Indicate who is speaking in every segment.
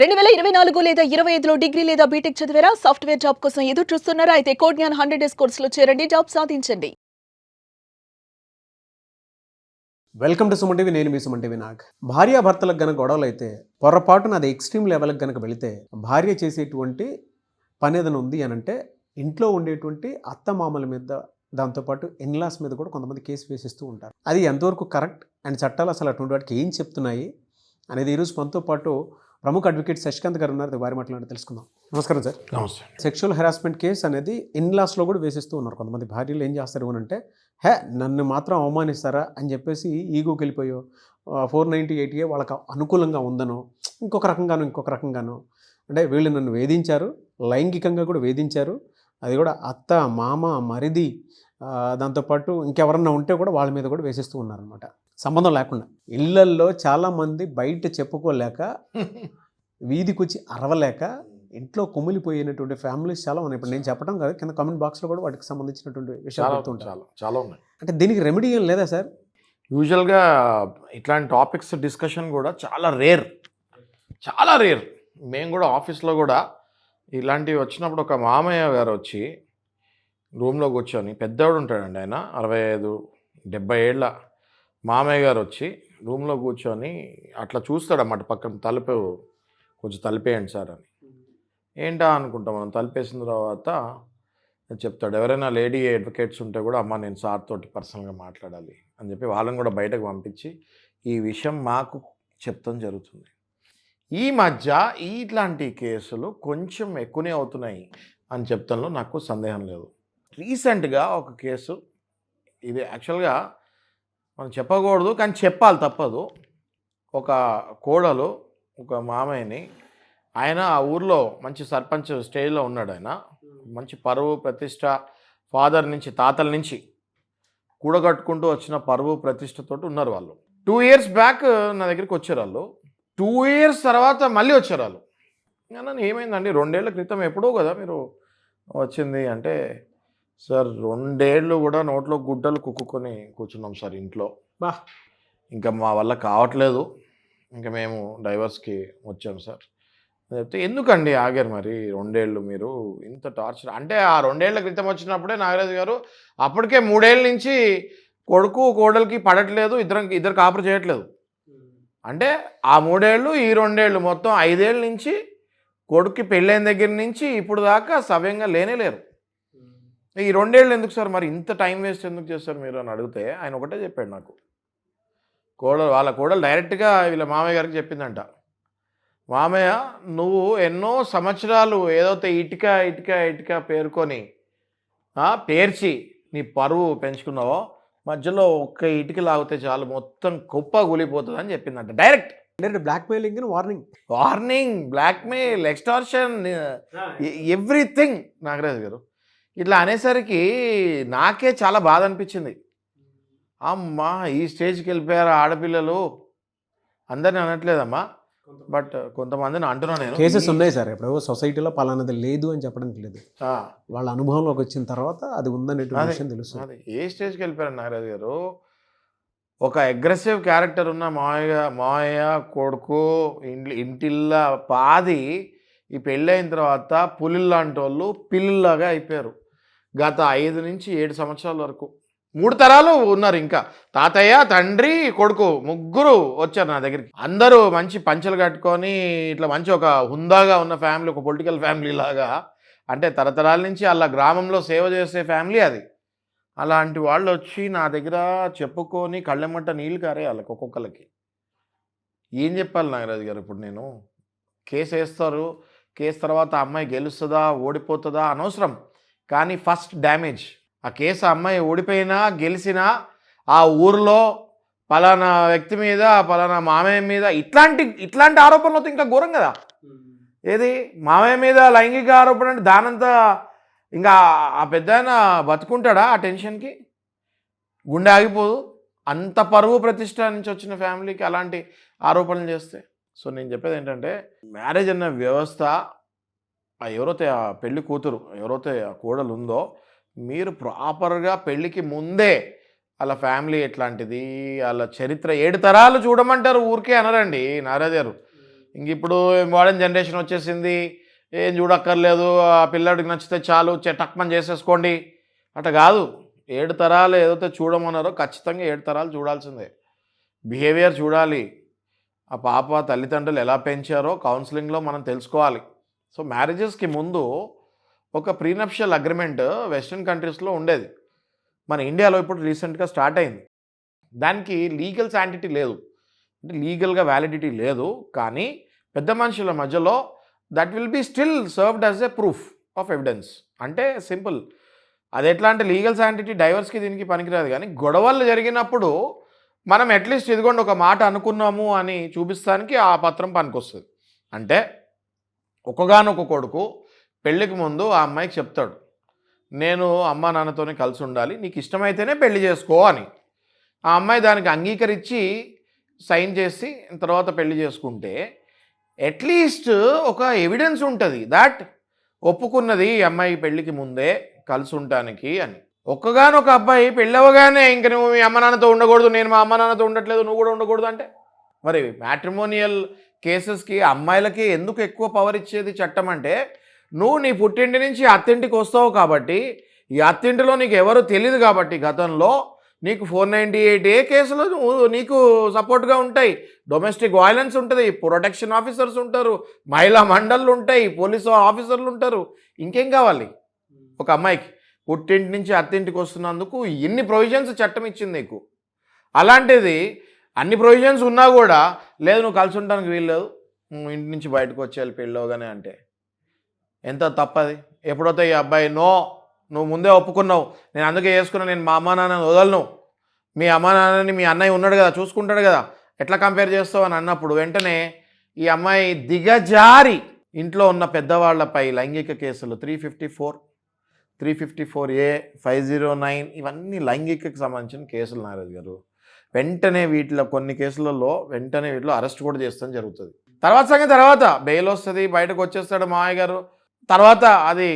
Speaker 1: 2024 లేదా 25లో డిగ్రీ లేదా బీటెక్ చదివారా? సాఫ్ట్‌వేర్ జాబ్ కోసం ఎదురు చూస్తున్నారా? అయితే కోడ్ జ్ఞాన్ 100 డేస్ కోర్సులో చేరండి, జాబ్ సాధించండి.
Speaker 2: Welcome to Suman TV. నేను మీ సుమన్ టీవీ నాగ్. భార్యాభర్తలకు గనక గొడవలు అయితే పొరపాటున అది ఎక్స్ట్రీమ్ లెవెల్కి గనక వెళితే భార్య చేసేటువంటి పని ఏదైనా ఉంది అని అంటే ఇంట్లో ఉండేటువంటి అత్తమామల మీద, దాంతోపాటు ఇన్లాస్ మీద కూడా కొంతమంది కేసు వేసిస్తూ ఉంటారు. అది ఎంతవరకు కరెక్ట్ అండ్ చట్టాలు అసలు అటువంటి వాటికి ఏం చెప్తున్నాయి అనేది ఈరోజు మనతో పాటు ప్రముఖ అడ్వకేట్ శశికాంత్ గారు ఉన్నారు. వారి మాట్లాడి తెలుసుకుందాం. నమస్కారం సార్.
Speaker 3: నమస్తే.
Speaker 2: సెక్షువల్ హెరాస్మెంట్ కేసు అనేది ఇన్లాస్లో కూడా వేసిస్తూ ఉన్నారు. కొంతమంది భార్యలు ఏం చేస్తారు అని అంటే, నన్ను మాత్రం అవమానిస్తారా అని చెప్పేసి ఈగోకి వెళ్ళిపోయో 498A వాళ్ళకి అనుకూలంగా ఉందనో ఇంకొక రకంగానో అంటే వీళ్ళు నన్ను వేధించారు, లైంగికంగా కూడా వేధించారు, అది కూడా అత్త మామ మరిది దాంతోపాటు ఇంకెవరన్నా ఉంటే కూడా వాళ్ళ మీద కూడా వేసిస్తూ ఉన్నారనమాట. సంబంధం లేకుండా ఇళ్లల్లో చాలామంది బయట చెప్పుకోలేక వీధికొచ్చి అరవలేక ఇంట్లో కుమిలిపోయినటువంటి ఫ్యామిలీస్ చాలా ఉన్నాయి. ఇప్పుడు నేను చెప్పడం కాదు, కింద కామెంట్ బాక్స్లో కూడా వాటికి సంబంధించినటువంటి విషయాలు
Speaker 3: చాలా ఉన్నాయి.
Speaker 2: అంటే దీనికి రెమెడీ ఏం లేదా సార్?
Speaker 3: యూజువల్గా ఇట్లాంటి టాపిక్స్ డిస్కషన్ కూడా చాలా రేర్. మేము కూడా ఆఫీస్లో కూడా ఇలాంటివి వచ్చినప్పుడు ఒక మామయ్య గారు వచ్చి రూమ్లో కూర్చొని, పెద్దవాడు ఉంటాడండి ఆయన, 65-70 ఏళ్ళ మామయ్య గారు వచ్చి రూమ్లో కూర్చొని అట్లా చూస్తాడన్నమాట. పక్కన తలుపు కొంచెం తలిపేయండి సార్ అని. ఏంటా అనుకుంటాం మనం. తలిపేసిన తర్వాత చెప్తాడు, ఎవరైనా లేడీ అడ్వకేట్స్ ఉంటే కూడా అమ్మ నేను సార్ తోటి పర్సనల్గా మాట్లాడాలి అని చెప్పి వాళ్ళని కూడా బయటకు పంపించి ఈ విషయం మాకు చెప్తాం జరుగుతుంది. ఈ మధ్య ఇట్లాంటి కేసులు కొంచెం ఎక్కువనే అవుతున్నాయి అని చెప్తాంలో నాకు సందేహం లేదు. రీసెంట్గా ఒక కేసు, ఇది యాక్చువల్గా మనం చెప్పకూడదు కానీ చెప్పాలి, తప్పదు. ఒక కోడలు ఒక మామయ్యని, ఆయన ఆ ఊర్లో మంచి సర్పంచ్ స్టేజ్లో ఉన్నాడు. ఆయన మంచి పరువు ప్రతిష్ట, ఫాదర్ నుంచి తాతల నుంచి కూడగట్టుకుంటూ వచ్చిన పరువు ప్రతిష్టతో ఉన్నారు వాళ్ళు. 2 years బ్యాక్ నా దగ్గరికి వచ్చారు వాళ్ళు. 2 years తర్వాత మళ్ళీ వచ్చారు వాళ్ళు. నన్ను ఏమైందండి, 2 ఏళ్ల క్రితం ఎప్పుడో కదా మీరు వచ్చింది అంటే, సార్ 2 ఏళ్ళు కూడా నోట్లో గుడ్డలు కుక్కుకొని కూర్చున్నాం సార్ ఇంట్లో, ఇంకా మా వల్ల కావట్లేదు, ఇంకా మేము డైవర్స్కి వచ్చాం సార్ చెప్తే, ఎందుకండి ఆగారు మరి 2 ఏళ్ళు మీరు ఇంత టార్చర్ అంటే? ఆ 2 ఏళ్ల క్రితం వచ్చినప్పుడే నాగరాజు గారు అప్పటికే 3 ఏళ్ళ నుంచి కొడుకు కోడలికి పడట్లేదు, ఇద్దరు కాపురు చేయట్లేదు అంటే ఆ 3 ఏళ్ళు ఈ 2 ఏళ్ళు మొత్తం 5 ఏళ్ళ నుంచి కొడుక్కి పెళ్ళైన దగ్గర నుంచి ఇప్పుడు దాకా సవ్యంగా లేరు. ఈ 2 ఏళ్ళు ఎందుకు సార్ మరి ఇంత టైం వేస్ట్ ఎందుకు చేస్తారు మీరు అని అడిగితే ఆయన ఒకటే చెప్పాడు నాకు. వాళ్ళ కోడలు డైరెక్ట్గా వీళ్ళ మామయ్య గారికి చెప్పిందంట, మామయ్య నువ్వు ఎన్నో సంవత్సరాలు ఏదైతే ఇటుక పేరుకొని పేర్చి నీ పరువు పెంచుకున్నావో, మధ్యలో ఒక్క ఇటుక లాగితే చాలు మొత్తం కుప్ప కూలిపోతుంది అని చెప్పిందంట. Direct
Speaker 2: blackmailing,
Speaker 3: warning, blackmail, extortion, everything. Nagaraju garu ఇట్లా అనేసరికి నాకే చాలా బాధ అనిపించింది. అమ్మా ఈ స్టేజ్కి వెళ్ళిపోయారు ఆడపిల్లలు, అందరిని అనట్లేదమ్మా, బట్ కొంతమందిని అంటున్నా నేను.
Speaker 2: కేసెస్ ఉన్నాయి సార్, ఇప్పుడు సొసైటీలో పలానది లేదు అని చెప్పడానికి లేదు, వాళ్ళ అనుభవంలోకి వచ్చిన తర్వాత అది ఉందనేటువంటి విషయం తెలుసు.
Speaker 3: అది ఏ స్టేజ్కి వెళ్ళిపోయారు నాగరాజు గారు. ఒక అగ్రెసివ్ క్యారెక్టర్ ఉన్న మావయ్య కొడుకు ఇంటిల్లా పాది ఈ పెళ్ళైన తర్వాత పులిల్లాంటి వాళ్ళు పిల్లిలాగా అయిపోయారు. గత 5 నుంచి 7 సంవత్సరాల వరకు 3 తరాలు ఉన్నారు. ఇంకా తాతయ్య, తండ్రి, కొడుకు ముగ్గురు వచ్చారు నా దగ్గరికి. అందరూ మంచి పంచలు కట్టుకొని ఇట్లా మంచి ఒక హుందాగా ఉన్న ఫ్యామిలీ, ఒక పొలిటికల్ ఫ్యామిలీ లాగా, అంటే తరతరాల నుంచి అలా గ్రామంలో సేవ చేసే ఫ్యామిలీ అది. అలాంటి వాళ్ళు వచ్చి నా దగ్గర చెప్పుకొని కళ్ళెమ్మట నీళ్ళు కారే వాళ్ళకి ఒక్కొక్కరికి. ఏం చెప్పాలి నాగరాజు గారు? ఇప్పుడు నేను కేసు వేస్తారు, కేసు తర్వాత అమ్మాయి గెలుస్తుందా ఓడిపోతుందా అనవసరం, కానీ ఫస్ట్ డ్యామేజ్ ఆ కేసు అమ్మాయి ఓడిపోయినా గెలిచినా ఆ ఊరిలో పలానా వ్యక్తి మీద, పలానా మామయ్య మీద ఇట్లాంటి ఆరోపణలతో ఇంకా ఘోరం కదా. ఏది మామయ్య మీద లైంగిక ఆరోపణ అంటే దానంతా ఇంకా ఆ పెద్ద ఆయన బతుకుంటాడా ఆ టెన్షన్కి? గుండె ఆగిపోదు. అంత పరువు ప్రతిష్ట నుంచి వచ్చిన ఫ్యామిలీకి అలాంటి ఆరోపణలు చేస్తే. సో నేను చెప్పేది ఏంటంటే, మ్యారేజ్ అన్న వ్యవస్థ, ఎవరైతే ఆ పెళ్లి కూతురు, ఎవరైతే ఆ కోడలు ఉందో, మీరు ప్రాపర్గా పెళ్ళికి ముందే వాళ్ళ ఫ్యామిలీ ఎట్లాంటిది, వాళ్ళ చరిత్ర 7 తరాలు చూడమంటారు, ఊరికే అనరండి నారాజు గారు. ఇంక ఇప్పుడు మోడర్న్ జనరేషన్ వచ్చేసింది, ఏం చూడక్కర్లేదు, ఆ పిల్లాడికి నచ్చితే చాలు టక్మని చేసేసుకోండి. అట్లా కాదు. 7 తరాలు ఏదైతే చూడమన్నారో ఖచ్చితంగా 7 తరాలు చూడాల్సిందే. బిహేవియర్ చూడాలి. ఆ పాప తల్లిదండ్రులు ఎలా పెంచారో కౌన్సిలింగ్లో మనం తెలుసుకోవాలి. సో మ్యారేజెస్కి ముందు ఒక ప్రీనప్షియల్ అగ్రిమెంట్ వెస్ట్రన్ కంట్రీస్లో ఉండేది. మన ఇండియాలో ఇప్పుడు రీసెంట్గా స్టార్ట్ అయింది. దానికి లీగల్ శాంటిటీ లేదు, అంటే లీగల్గా వ్యాలిడిటీ లేదు. కానీ పెద్ద మనుషుల మధ్యలో that will be still served as a proof of evidence. అంటే సింపుల్. అది ఎట్లా అంటే లీగల్ శాంటిటీ డైవర్స్కి దీనికి పనికిరాదు, కానీ గొడవలు జరిగినప్పుడు మనం అట్లీస్ట్ ఇదిగోండి ఒక మాట అనుకున్నాము అని చూపిస్తానికి ఆ పత్రం పనికొస్తుంది. అంటే ఒకగానొక కొడుకు పెళ్ళికి ముందు ఆ అమ్మాయికి చెప్తాడు, నేను అమ్మా నాన్నతోనే కలిసి ఉండాలి, నీకు ఇష్టమైతేనే పెళ్లి చేసుకో అని. ఆ అమ్మాయి దానికి అంగీకరించి సైన్ చేసి తర్వాత పెళ్లి చేసుకుంటే అట్లీస్ట్ ఒక ఎవిడెన్స్ ఉంటుంది దాట్ ఒప్పుకున్నది ఈ అమ్మాయి పెళ్ళికి ముందే కలిసి ఉండటానికి అని. ఒక్కగానొక అబ్బాయి పెళ్ళవగానే ఇంక నువ్వు మీ అమ్మ నాన్నతో ఉండకూడదు, నేను మా అమ్మ నాన్నతో ఉండట్లేదు, నువ్వు కూడా ఉండకూడదు అంటే మరి మ్యాట్రిమోనియల్ కేసెస్కి అమ్మాయిలకి ఎందుకు ఎక్కువ పవర్ ఇచ్చేది చట్టం అంటే, నువ్వు నీ పుట్టింటి నుంచి అత్తింటికి వస్తావు కాబట్టి, ఈ అత్తింటిలో నీకు ఎవరు తెలియదు కాబట్టి గతంలో నీకు 498A కేసులు నీకు సపోర్ట్గా ఉంటాయి. డొమెస్టిక్ వైలెన్స్ ఉంటుంది, ప్రొటెక్షన్ ఆఫీసర్స్ ఉంటారు, మహిళా మండళ్ళు ఉంటాయి, పోలీసు ఆఫీసర్లు ఉంటారు. ఇంకేం కావాలి ఒక అమ్మాయికి? పుట్టింటి నుంచి అత్తింటికి వస్తున్నందుకు ఎన్ని ప్రొవిజన్స్ చట్టం ఇచ్చింది నీకు. అలాంటిది అన్ని ప్రొవిజన్స్ ఉన్నా కూడా లేదు నువ్వు కలిసి ఉండడానికి వీల్లేదు, నువ్వు ఇంటి నుంచి బయటకు వచ్చేయాలి పెళ్ళవగానే అంటే ఎంత తప్పది. ఎప్పుడైతే ఈ అబ్బాయి నో నువ్వు ముందే ఒప్పుకున్నావు, నేను అందుకే చేసుకున్నా, నేను మా అమ్మా నాన్నని వదలను, మీ అమ్మా నాన్నని మీ అన్నయ్య ఉన్నాడు కదా చూసుకుంటాడు కదా, ఎట్లా కంపేర్ చేస్తావు అని అన్నప్పుడు వెంటనే ఈ అమ్మాయి దిగజారి ఇంట్లో ఉన్న పెద్దవాళ్లపై లైంగిక కేసులు 354, 354A, 509 ఇవన్నీ లైంగికకు సంబంధించిన కేసులు నాగరాజు గారు. వెంటనే వీటిలో కొన్ని కేసులలో వెంటనే వీటిలో అరెస్ట్ కూడా చేస్తాం జరుగుతుంది. తర్వాత సంగతి తర్వాత బెయిల్ వస్తుంది, బయటకు వచ్చేస్తాడు మావయ్య గారు, తర్వాత అది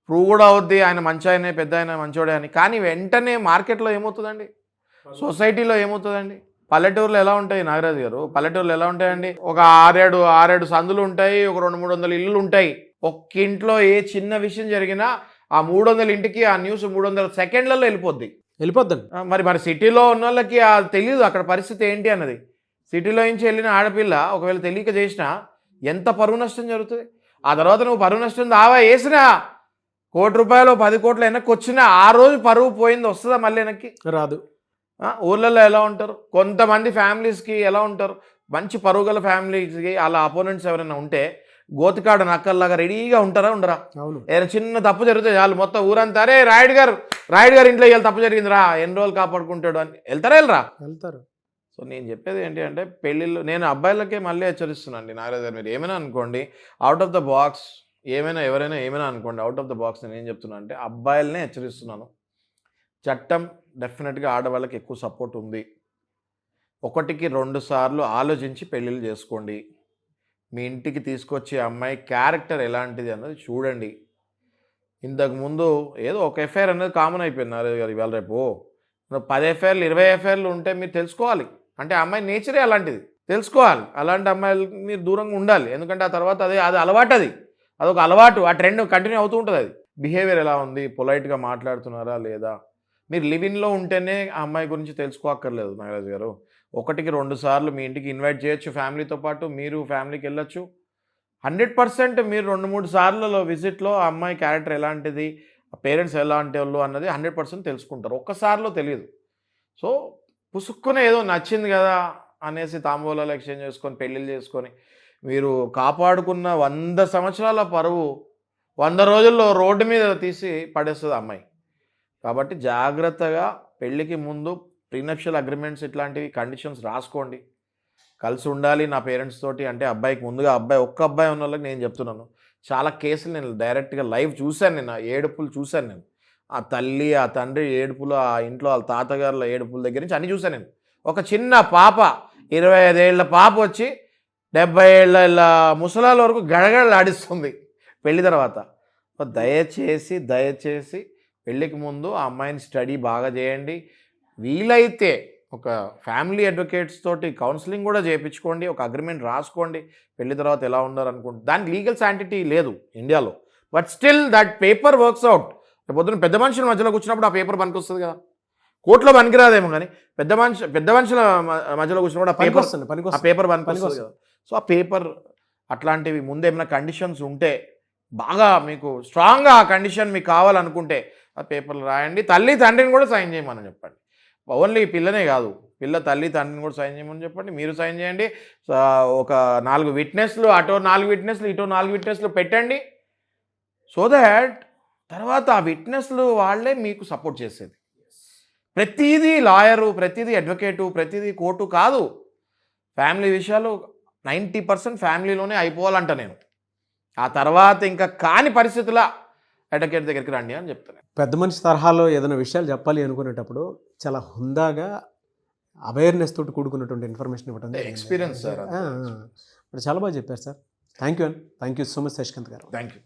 Speaker 3: ప్రూవ్ కూడా అవుద్ది ఆయన మంచి ఆయనే పెద్ద ఆయన మంచోడే అని. కానీ వెంటనే మార్కెట్లో ఏమవుతుందండి, సొసైటీలో ఏమవుతుందండి? పల్లెటూరులో ఎలా ఉంటాయి నాగరాజు గారు? పల్లెటూరులో ఎలా ఉంటాయండి? ఒక ఆరేడు సందులు ఉంటాయి, ఒక 200-300 ఇల్లులు ఉంటాయి. ఒక్క ఇంట్లో ఏ చిన్న విషయం జరిగినా ఆ 300 ఇంటికి ఆ న్యూస్ 300 సెకండ్లలో వెళ్ళిపోద్దండి. మరి సిటీలో ఉన్న వాళ్ళకి తెలియదు అక్కడ పరిస్థితి ఏంటి అన్నది. సిటీలో నుంచి వెళ్ళిన ఆడపిల్ల ఒకవేళ తెలియక చేసినా ఎంత పరువు నష్టం జరుగుతుంది. ఆ తర్వాత నువ్వు పరువు నష్టం దావా వేసినా ₹1 10 కోట్లు వెనక్కి వచ్చినా ఆ రోజు పరువు పోయింది వస్తుందా మళ్ళీ వెనక్కి?
Speaker 2: రాదు.
Speaker 3: ఊళ్ళల్లో ఎలా ఉంటారు కొంతమంది ఫ్యామిలీస్కి, ఎలా ఉంటారు మంచి పరువు గల ఫ్యామిలీస్కి అలా అపోనెంట్స్ ఎవరైనా ఉంటే గోతికాడ నక్కల్లాగా రెడీగా ఉంటారా ఉండరా?
Speaker 2: అవును.
Speaker 3: ఏదైనా చిన్న తప్పు జరిగితే చాలు మొత్తం ఊరంతా అరే రాయుడు గారు ఇంట్లో ఇవాళ తప్పు జరిగిందిరా, ఎన్ని రోజులు కాపాడుకుంటాడు అని వెళ్తారు. సో నేను చెప్పేది ఏంటి అంటే పెళ్ళిళ్ళు నేను అబ్బాయిలకే మళ్ళీ హెచ్చరిస్తున్నాను నాగరాజు గారు, మీరు ఏమైనా అనుకోండి అవుట్ ఆఫ్ ద బాక్స్, ఎవరైనా ఏమైనా అనుకోండి అవుట్ ఆఫ్ ద బాక్స్. నేను ఏం చెప్తున్నాను అంటే అబ్బాయిలనే హెచ్చరిస్తున్నాను. చట్టం డెఫినెట్గా ఆడవాళ్ళకి ఎక్కువ సపోర్ట్ ఉంది. 1కి 2 సార్లు ఆలోచించి పెళ్ళిళ్ళు చేసుకోండి. మీ ఇంటికి తీసుకొచ్చే అమ్మాయి క్యారెక్టర్ ఎలాంటిది అన్నది చూడండి. ఇంతకుముందు ఏదో ఒక ఎఫ్ఐఆర్ అనేది కామన్ అయిపోయింది నారాయణ గారు. ఇవాళ రేపు 10 ఎఫ్ఐఆర్లు 20 ఎఫ్ఐఆర్లు ఉంటే మీరు తెలుసుకోవాలి. అంటే అమ్మాయి నేచరే అలాంటిది తెలుసుకోవాలి. అలాంటి అమ్మాయిలకి మీరు దూరంగా ఉండాలి. ఎందుకంటే ఆ తర్వాత అది అలవాటు, అదొక అలవాటు, ఆ ట్రెండ్ కంటిన్యూ అవుతూ ఉంటుంది. అది బిహేవియర్ ఎలా ఉంది, పొలైట్గా మాట్లాడుతున్నారా లేదా, మీరు లివిన్లో ఉంటేనే ఆ అమ్మాయి గురించి తెలుసుకోక్కర్లేదు నాగరాజు గారు. 1కి 2 సార్లు మీ ఇంటికి ఇన్వైట్ చేయొచ్చు, ఫ్యామిలీతో పాటు మీరు ఫ్యామిలీకి వెళ్ళొచ్చు. 100% మీరు 2-3 సార్లలో విజిట్లో ఆ అమ్మాయి క్యారెక్టర్ ఎలాంటిది, పేరెంట్స్ ఎలాంటి వాళ్ళు అన్నది 100% తెలుసుకుంటారు. ఒక్కసారిలో తెలియదు. సో పుసుక్కునే ఏదో నచ్చింది కదా అనేసి తాంబూలాలు ఎక్స్చేంజ్ చేసుకొని పెళ్ళిళ్ళు చేసుకొని మీరు కాపాడుకున్న 100 సంవత్సరాల పరువు 100 రోజుల్లో రోడ్డు మీద తీసి పడేస్తుంది అమ్మాయి. కాబట్టి జాగ్రత్తగా పెళ్ళికి ముందు ప్రీనప్షియల్ అగ్రిమెంట్స్ ఇట్లాంటివి కండిషన్స్ రాసుకోండి. కలిసి ఉండాలి నా పేరెంట్స్ తోటి అంటే అబ్బాయికి ముందుగా ఒక్క అబ్బాయి ఉన్న వాళ్ళకి నేను చెప్తున్నాను. చాలా కేసులు నేను డైరెక్ట్గా లైవ్ చూశాను, నేను ఏడుపులు చూశాను. నేను ఆ తల్లి ఆ తండ్రి ఏడుపులు, ఆ ఇంట్లో వాళ్ళ తాతగారుల ఏడుపుల దగ్గర నుంచి అన్నీ చూశాను నేను. ఒక చిన్న పాప 25 ఏళ్ల పాప వచ్చి 70 ఏళ్ళ ముసలాల వరకు గడగడలాడిస్తుంది పెళ్లి తర్వాత. దయచేసి పెళ్ళికి ముందు ఆ అమ్మాయిని స్టడీ బాగా చేయండి. వీలైతే ఒక ఫ్యామిలీ అడ్వకేట్స్ తోటి కౌన్సిలింగ్ కూడా చేయించుకోండి, ఒక అగ్రిమెంట్ రాసుకోండి, పెళ్లి తర్వాత ఎలా ఉన్నారు అనుకుంటే. దానికి లీగల్ శాంటిటీ లేదు ఇండియాలో, but still that paper works out. పొద్దున పెద్ద మనుషుల మధ్యలో కూర్చున్నప్పుడు ఆ పేపర్ పనికొస్తుంది కదా. కోర్టులో పనికిరాదేమో కానీ పెద్ద మనుషుల మధ్యలో కూర్చున్నప్పుడు ఆ పేపర్ పనికొస్తుంది కదా. సో ఆ పేపర్ అట్లాంటివి ముందు ఏమైనా కండిషన్స్ ఉంటే, బాగా మీకు స్ట్రాంగ్గా ఆ కండిషన్ మీకు కావాలనుకుంటే ఆ పేపర్లు రాయండి. తల్లి తండ్రిని కూడా సైన్ చేయమని చెప్పండి. ఓన్లీ పిల్లనే కాదు, పిల్ల తల్లి తండ్రిని కూడా సైన్ చేయమని చెప్పండి. మీరు సైన్ చేయండి. ఒక 4 విట్నెస్లు, అటో 4 విట్నెస్లు, ఇటో 4 విట్నెస్లు పెట్టండి. సో దాట్ తర్వాత ఆ విట్నెస్లు వాళ్ళే మీకు సపోర్ట్ చేసేది. ప్రతిదీ లాయరు, ప్రతిదీ అడ్వకేటు, ప్రతిదీ కోర్టు కాదు. ఫ్యామిలీ విషయాలు 90% ఫ్యామిలీలోనే అయిపోవాలంట నేను. ఆ తర్వాత ఇంకా కాని పరిస్థితుల అడ్వకేట్ దగ్గరికి రండి అని చెప్తాను.
Speaker 2: పెద్ద మనిషి తరహాలో ఏదైనా విషయాలు చెప్పాలి అనుకునేటప్పుడు చాలా హుందాగా అవేర్నెస్ తోటి కూడుకున్నటువంటి ఇన్ఫర్మేషన్ ఇవ్వడం
Speaker 3: ఎక్స్పీరియన్స్ సార్.
Speaker 2: ఇప్పుడు చాలా బాగా చెప్పారు sir. Thank you so much Shashikant garu.
Speaker 3: Thank you.